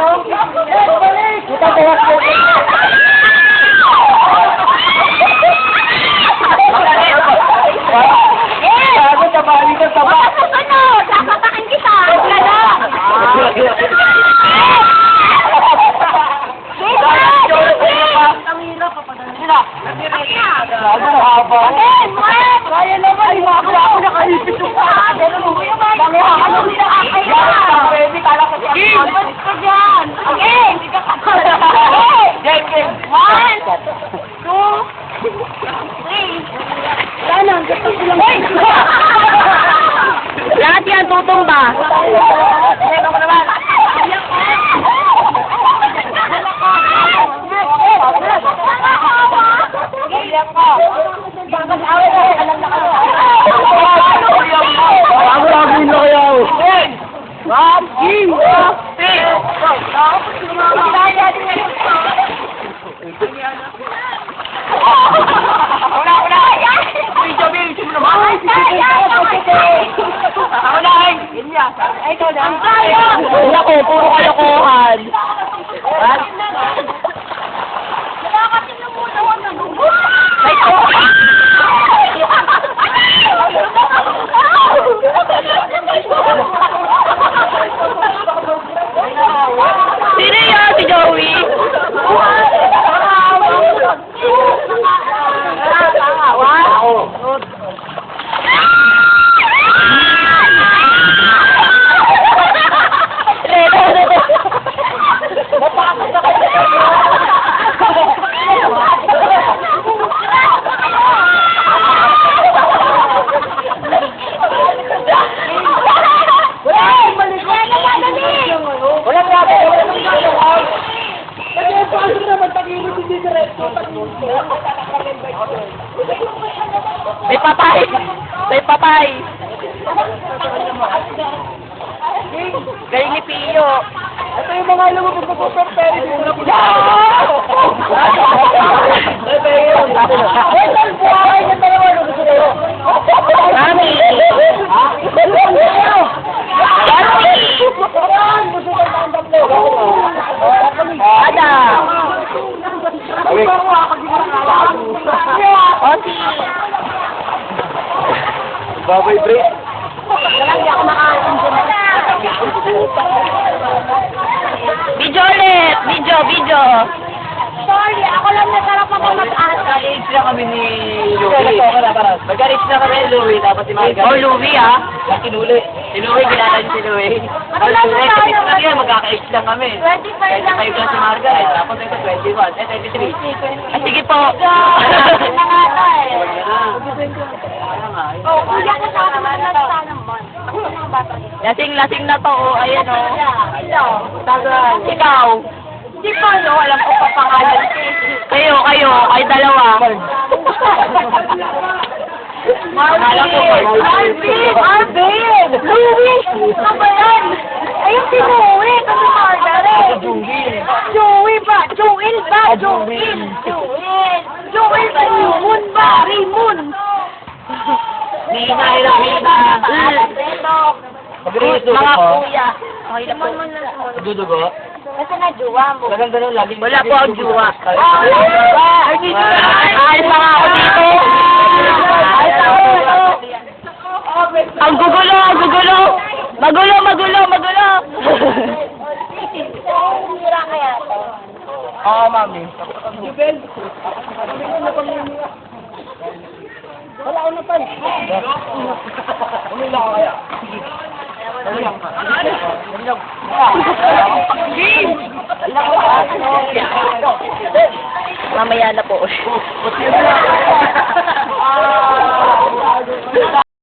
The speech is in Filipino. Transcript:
Kita tawag ko. Sabi sa bali ko sa bali. Susunod! Sasapakan kita! Ano haba? Kaya naman! Ako nakaipit yung pwede kala ko siya. Game. 1, 2, 3. Sana, gusto ko lang. Lahat yan tutumba. Ito mo naman. Lagi na kaya ako. Wala ko, puro kalokohan. Sino yun? Si Joey? May patay. Galing ni Pio. Ito yung mga alam mo kung magpapapere. Mami. Ada. Oti. Babay break. Hindi ako makain dyan. Video ulit! Video! Sorry, ako lang nasarap ako mag-asa. Nag-age na kami ni Louie. Nag-age na kami ni Louie, tapos si Margaret. Oh, Louie ah? Sinuli. Si Louie, kinatan si Louie. Ano lang na tayo? 26 lang yan, magkaka-age lang kami. 25 lang. 25 lang si Margaret, tapos ito 21, 23. Ah, sige po. Na nga to eh. Oh, kuya ko sa akin na sana mo. Ako na ang bata dito. Lasing na to, oh. Ayan, oh. Tagal. Ikaw. Hindi ko, no? Alam ko pa pangalan. Kayo, dalawa. Marvin! Louie! Ano ba yan? Ayun si Louie! Kasi Margaret! Joey ba? Joel ba? Joel ba? Raymond ba? Raymond! Nina, ilang Nina. Mga kuya. Okay na po. Dudugo? Kasi na juwa mo. Maganda nun, laging... Wala po ang juwa. Ayos na nga ako dito. Ang gugulo! Magulo! Sira kaya to? Oo, mami. Wala ko na pa. Ano lang kaya? Mamaya na po.